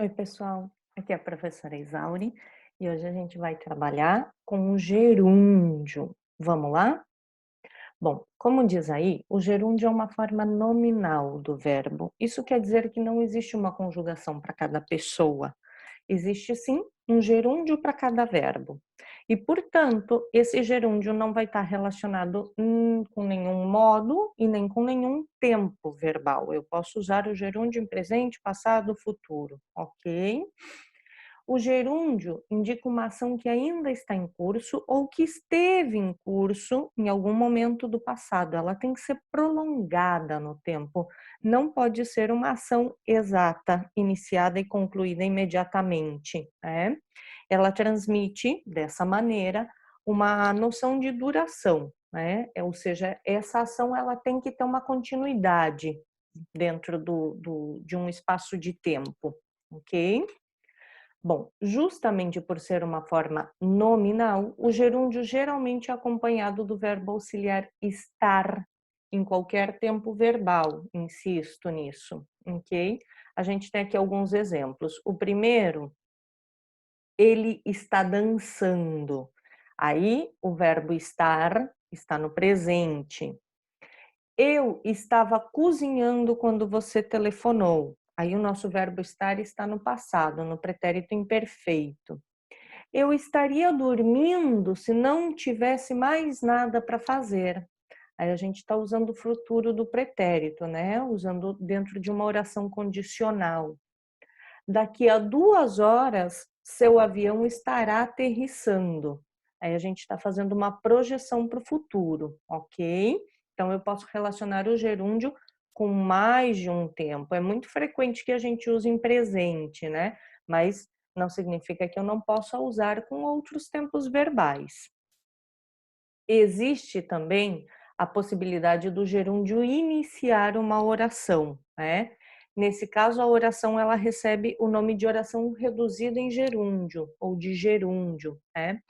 Oi, pessoal. Aqui é a professora Isauri e hoje a gente vai trabalhar com o gerúndio. Vamos lá? Bom, como diz aí, o gerúndio é uma forma nominal do verbo. Isso quer dizer que não existe uma conjugação para cada pessoa. Existe sim um gerúndio para cada verbo. E, portanto, esse gerúndio não vai estar relacionado com nenhum modo e nem com nenhum tempo verbal. Eu posso usar o gerúndio em presente, passado, futuro, ok? O gerúndio indica uma ação que ainda está em curso ou que esteve em curso em algum momento do passado. Ela tem que ser prolongada no tempo. Não pode ser uma ação exata, iniciada e concluída imediatamente, né? Ela transmite, dessa maneira, uma noção de duração, né? Ou seja, essa ação ela tem que ter uma continuidade dentro de um espaço de tempo, ok? Bom, justamente por ser uma forma nominal, o gerúndio geralmente é acompanhado do verbo auxiliar estar em qualquer tempo verbal, insisto nisso, ok? A gente tem aqui alguns exemplos. O primeiro, ele está dançando. Aí o verbo estar está no presente. Eu estava cozinhando quando você telefonou. Aí o nosso verbo estar está no passado, no pretérito imperfeito. Eu estaria dormindo se não tivesse mais nada para fazer. Aí a gente está usando o futuro do pretérito, né? Usando dentro de uma oração condicional. Daqui a 2 horas, seu avião estará aterrissando. Aí a gente está fazendo uma projeção para o futuro, ok? Então eu posso relacionar o gerúndio com mais de um tempo. É muito frequente que a gente use em presente, né? Mas não significa que eu não possa usar com outros tempos verbais. Existe também a possibilidade do gerúndio iniciar uma oração, né? Nesse caso, a oração ela recebe o nome de oração reduzida em gerúndio ou de gerúndio, né?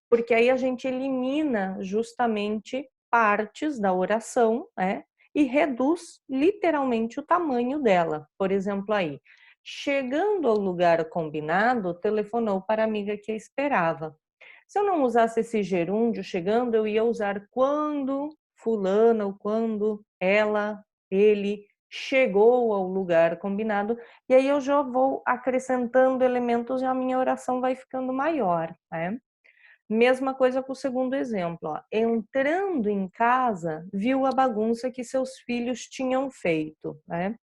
Porque aí a gente elimina justamente partes da oração, né? E reduz literalmente o tamanho dela. Por exemplo, aí, chegando ao lugar combinado, telefonou para a amiga que a esperava. Se eu não usasse esse gerúndio chegando, eu ia usar quando fulana ou quando ela, ele chegou ao lugar combinado, e aí eu já vou acrescentando elementos e a minha oração vai ficando maior, né? Mesma coisa com o segundo exemplo, ó. Entrando em casa, viu a bagunça que seus filhos tinham feito, né?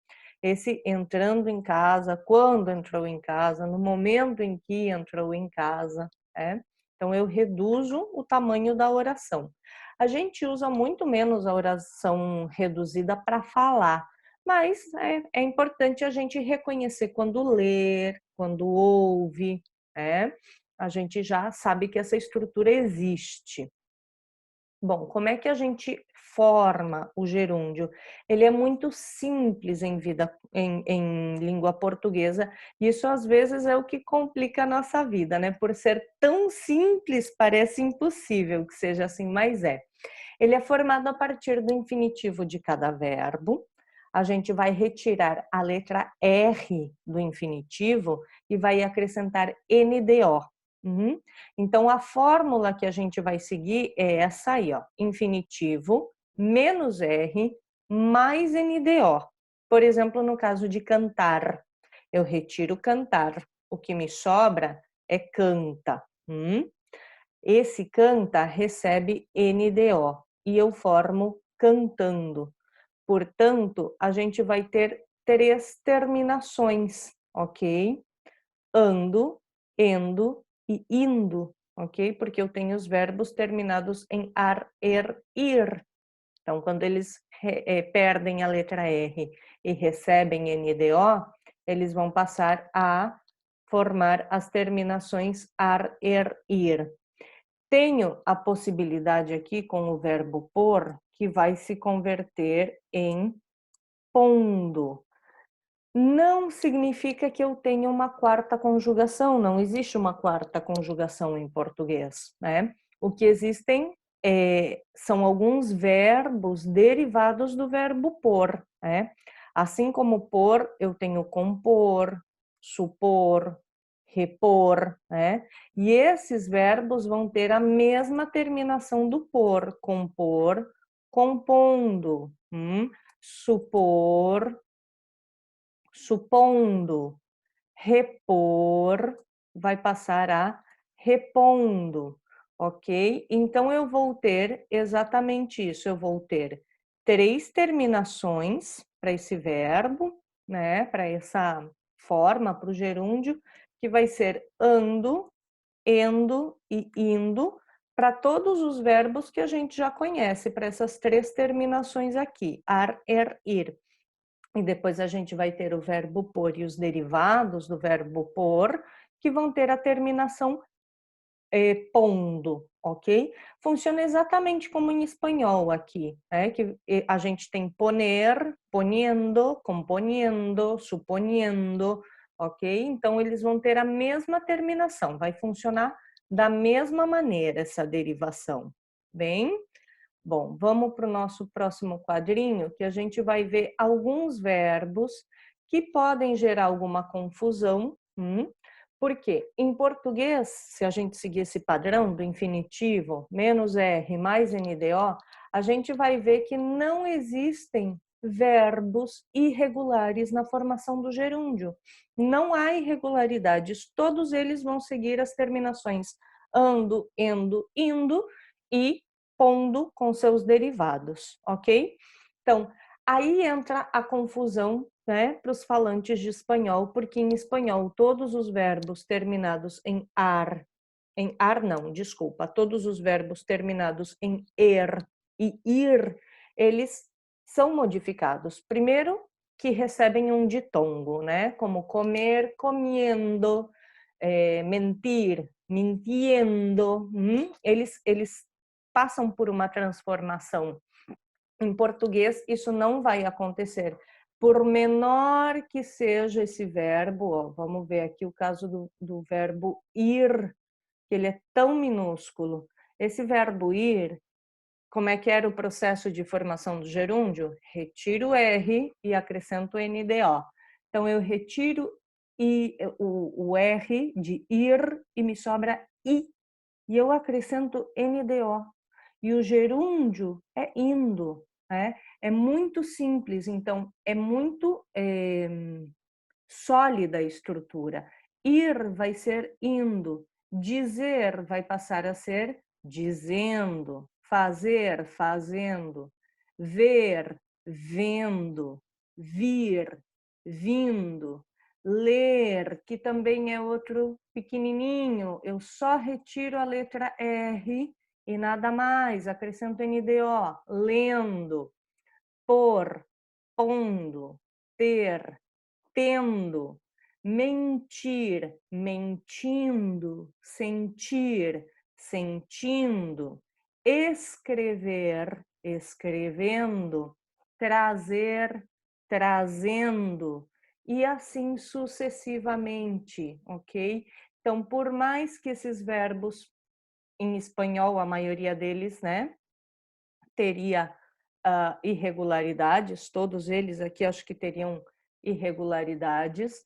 Esse entrando em casa, quando entrou em casa, no momento em que entrou em casa, né? Então eu reduzo o tamanho da oração. A gente usa muito menos a oração reduzida para falar, mas é importante a gente reconhecer quando ler, quando ouve, né? A gente já sabe que essa estrutura existe. Bom, como é que a gente forma o gerúndio? Ele é muito simples em língua portuguesa, e isso às vezes é o que complica a nossa vida, né? Por ser tão simples, parece impossível que seja assim, mas é. Ele é formado a partir do infinitivo de cada verbo. A gente vai retirar a letra R do infinitivo e vai acrescentar NDO. Uhum. Então, a fórmula que a gente vai seguir é essa aí, ó. Infinitivo menos R mais NDO. Por exemplo, no caso de cantar, eu retiro cantar. O que me sobra é canta. Esse canta recebe NDO e eu formo cantando. Portanto, a gente vai ter 3 terminações, ok? Ando, endo e indo, ok? Porque eu tenho os verbos terminados em ar, er, ir. Então, quando eles perdem a letra R e recebem NDO, eles vão passar a formar as terminações ar, er, ir. Tenho a possibilidade aqui com o verbo pôr, que vai se converter em pondo. Não significa que eu tenha uma quarta conjugação, não existe uma quarta conjugação em português, né? O que existem são alguns verbos derivados do verbo pôr, né? Assim como pôr, eu tenho compor, supor, repor, né? E esses verbos vão ter a mesma terminação do por, compor, compondo, supor, supondo, repor, vai passar a repondo, ok? Então, eu vou ter exatamente isso, eu vou ter 3 terminações para esse verbo, né? Para essa forma, para o gerúndio, que vai ser ando, endo e indo, para todos os verbos que a gente já conhece, para essas 3 terminações aqui, ar, er, ir. E depois a gente vai ter o verbo pôr e os derivados do verbo pôr, que vão ter a terminação pondo, ok? Funciona exatamente como em espanhol aqui, né? Que a gente tem poner, poniendo, componiendo, suponiendo, ok? Então eles vão ter a mesma terminação, vai funcionar da mesma maneira essa derivação. Bem? Bom, vamos para o nosso próximo quadrinho, que a gente vai ver alguns verbos que podem gerar alguma confusão. Porque em português, se a gente seguir esse padrão do infinitivo, menos R mais NDO, a gente vai ver que não existem verbos irregulares na formação do gerúndio. Não há irregularidades, todos eles vão seguir as terminações ando, endo, indo e pondo com seus derivados, ok? Então, aí entra a confusão, né, para os falantes de espanhol, porque em espanhol todos os verbos terminados em ar não, desculpa, todos os verbos terminados em e ir, eles são modificados. Primeiro, que recebem um ditongo, né, como comer, comiendo, mentir, mintiendo, eles passam por uma transformação. Em português, isso não vai acontecer. Por menor que seja esse verbo, ó, vamos ver aqui o caso do verbo ir, que ele é tão minúsculo. Esse verbo ir, como é que era o processo de formação do gerúndio? Retiro o R e acrescento o NDO. Então, eu retiro o R de ir e me sobra I. E eu acrescento NDO. E o gerúndio é indo, né? É muito simples, então é muito sólida a estrutura. Ir vai ser indo, dizer vai passar a ser dizendo, fazer, fazendo, ver, vendo, vir, vindo, ler, que também é outro pequenininho, eu só retiro a letra R e nada mais, acrescento NDO, lendo, pôr, pondo, ter, tendo, mentir, mentindo, sentir, sentindo, escrever, escrevendo, trazer, trazendo, e assim sucessivamente, ok? Então, por mais que esses verbos em espanhol, a maioria deles, né, teria irregularidades, todos eles aqui acho que teriam irregularidades.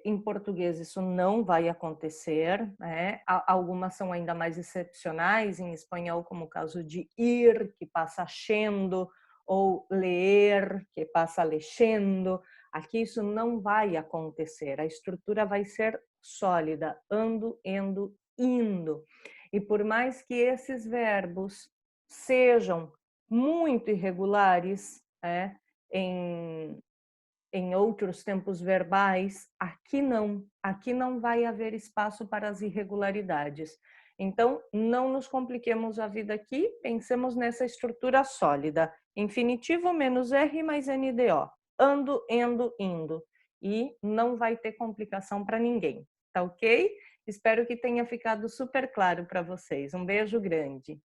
Em português isso não vai acontecer, né? Algumas são ainda mais excepcionais, em espanhol, como o caso de ir, que passa chendo, ou ler, que passa lexendo. Aqui isso não vai acontecer, a estrutura vai ser sólida, ando, endo, indo. E por mais que esses verbos sejam muito irregulares, né, em outros tempos verbais, aqui não vai haver espaço para as irregularidades. Então, não nos compliquemos a vida aqui, pensemos nessa estrutura sólida. Infinitivo menos R mais NDO. Ando, endo, indo. E não vai ter complicação para ninguém, tá ok? Espero que tenha ficado super claro para vocês. Um beijo grande.